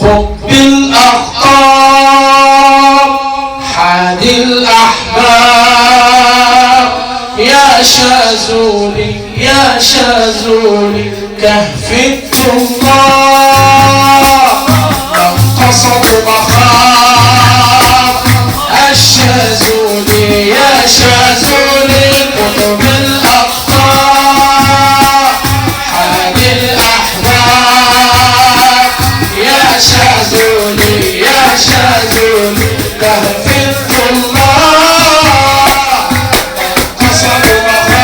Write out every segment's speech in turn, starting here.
حب الأخطار حاد الأحباب يا شاذولي يا شاذولي كهف الطلاب من قصد مخاف الشاذولي يا شاذولي قطب الأخطار حاد الأحباب يا شاذولي يا شاذولي كهف الطلاب قصد مخاف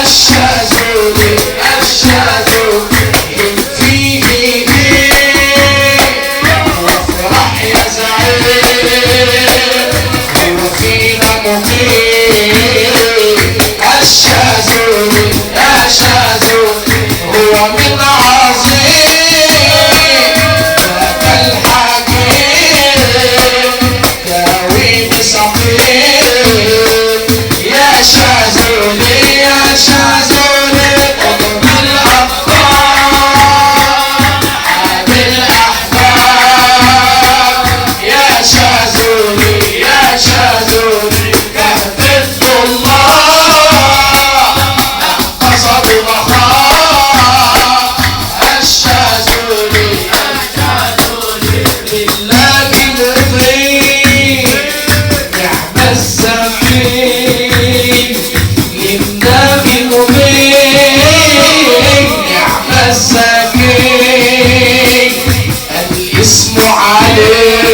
الشاذولي الشاذولي فيه وافرح يا زعيم وفينا مقيم الشاذولي الشاذولي هو من عظيم ذاك الحكيم داوين سقيم يا شاذولي يا شاذولي قطب الأبطال حاد الأحباب يا شاذولي يا شاذولي كهف الطلاب قصد مخاف الشاذولي لله مضيء نعم الزعيم لله مضيء نعم الزكي الاسم عليه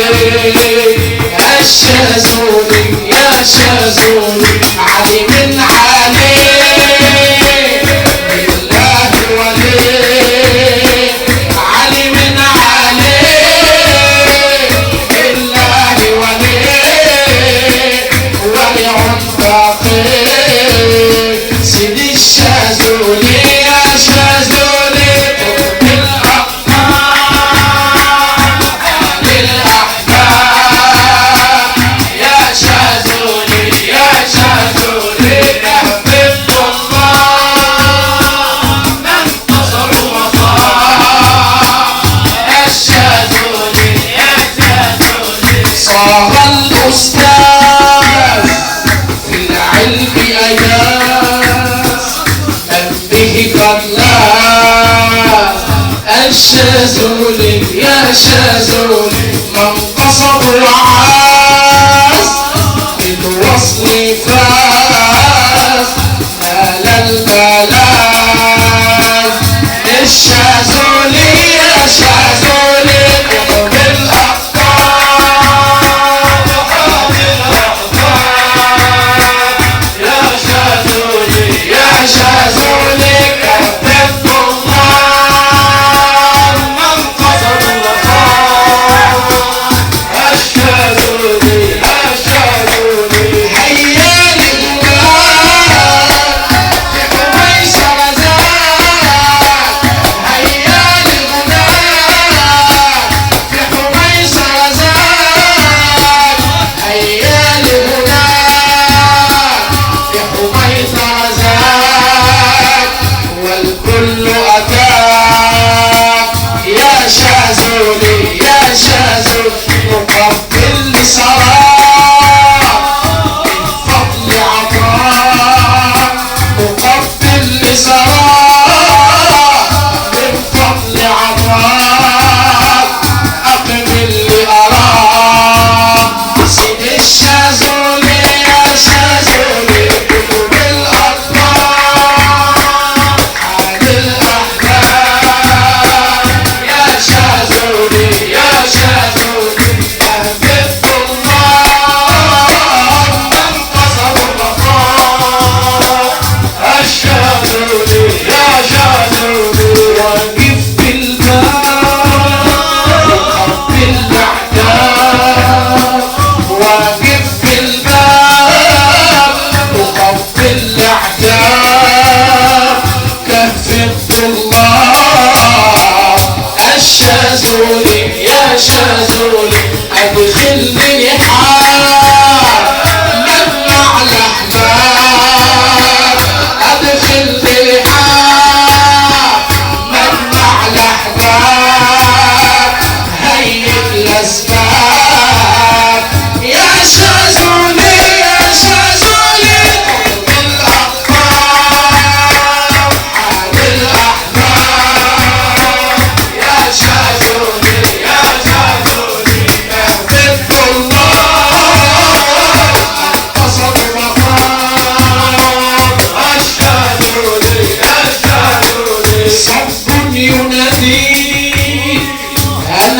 الشاذولي يا شاذولي علي من علي بالله ولي علي من علي بالله ولي ولي باقي سيدي الشاذولي يا شاذولي قطب الأقطار حاد الأحباب يا شاذولي يا شاذولي كهف الطلاب من قصر مخاف الشاذولي يا شاذولي صار الأستاذ في العلم أياس من به فلاس الشاذولي يا شاذولي من قصد وعاس بالوصل فاز نال الملاذ الشاذولي يا شاذولي قطب الأقطار حاد الأحباب يا شاذولي يا شاذولي كهف الطلاب من قصد مخاف الشاذولي يا شاذولي هيا لهناك في حويصر زاد هيا لهناك في حويصر زاد هيا لهناك في حويصر زاد والكل أتاك يا شاذولي يا شاذولي مقبل لصلاة من فضل عطاك مقبل لصلاة من فضل عطاك أقبل لأراك سيدي الشاذولي يا شاذولي قطب الأطفال حاد الأحباب يا شاذولي يا شاذولي كهف الطلاب من قصد مخاف الشاذولي يا شاذولي واقف في الباب وقبل الأحداث واقف في الباب وقبل الأحداث كهف الطلاب الشاذولي يا شاذولي أدخلني حال مجمع الأحباب أدخلني حال مجمع الأحباب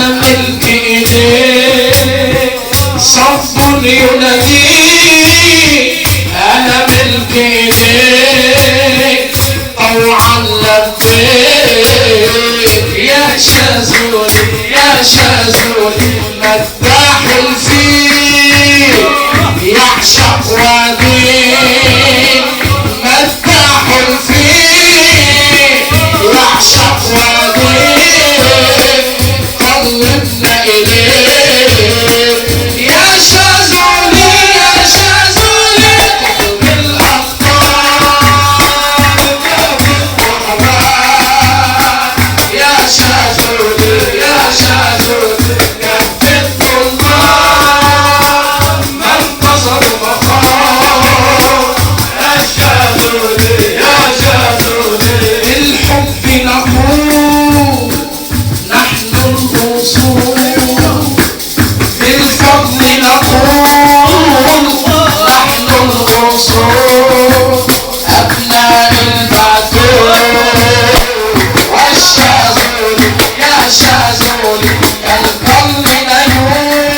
أنا ملك إيديك صف يناديك أنا ملك إيديك طوعا لبيك يا شاذولي يا شاذولي مداح الفيل يعشق واديك مداح الفيل يعشق واديك قربنا إليك يا شاذولي يا شاذولي بالأبطال يا شاذولي يا شاذولي كفت الله من قصد مقام يا شاذولي يا شاذولي بالحب نقول نحن الأصول بالفضل نقول نحن الأصول أبناء البتول والشاذولي يا شاذولي كالقلب نيول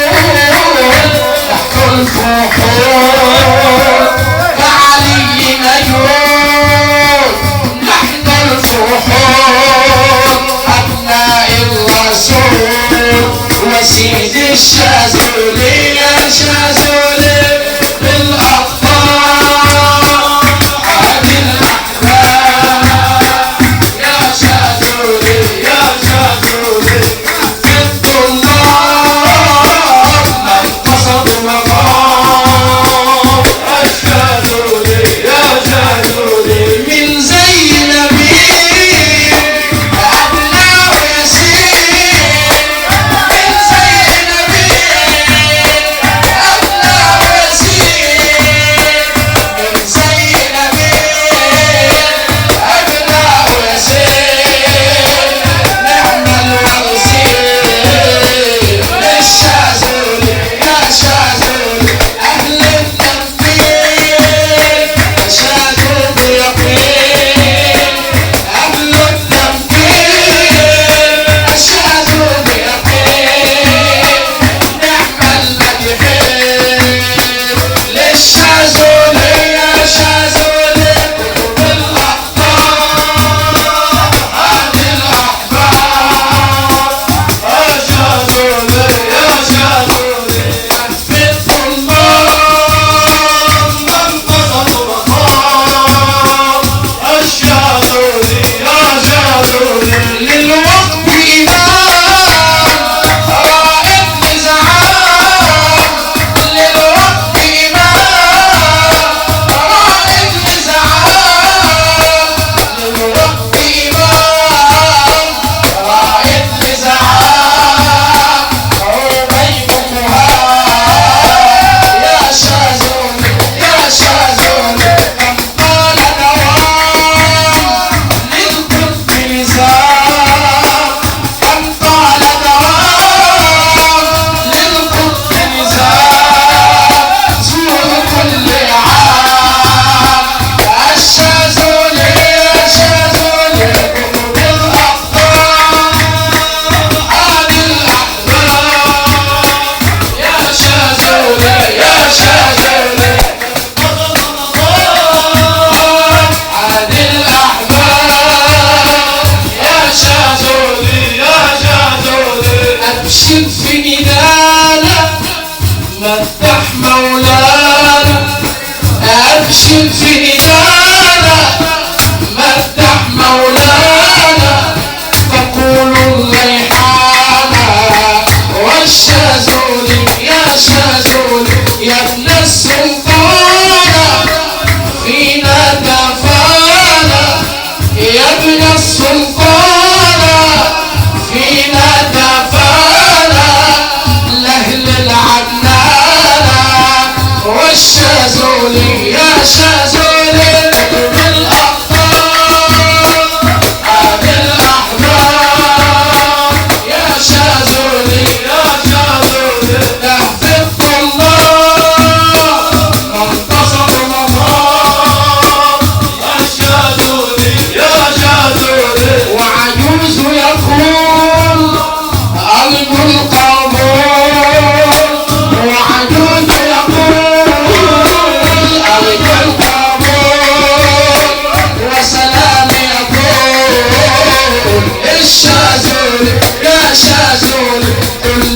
تحت الفحول كعلي نيول نحن الفحول أبناء الرسول وسيد الشاذولي يا شاذولي بالأبطال عادي الأحباب يا شاذولي يا شاذولي كفت الله من قصد مقام الشاذولي يا شاذولي من زي نبيل أبناء ياسين من زي نبيل أبناء ياسين من زي نبيل أبناء ياسين نعم الوزير للشاذولي يا شاذولي أهل التنفيذ أشادوا بيقين أهل التنفيذ أشادوا بيقين نعم المدحين للشاذولي يا شاذولي بالأخطار هذه الأحباب يا شاذولي يا شاذولي كفت الله من قصد مقام الشاذولي يا شاذولي للوقت إمام رائد نزعام للوقت إمام رائد نزعام للوقت إمام رائد نزعام عربين مهاب يا شاذولي يا شاذولي كم قال دوام للقطب نزام كم قال دوام للقطب نزام زور كل عام الشاذولي يا شاذولي بالأبطال عادي الأحباب يا شاذولي يا شاذولي عادي الأحباب يا شاذولي يا شاذولي أبشر في ندانا مدح مولانا أبشر في ندانا مدح مولانا تقول الريحانة والشاذولي يا شاذولي يا ابن السلطانة فينا تفانى يا ابن السلطانة فينا تفانى شاذول كل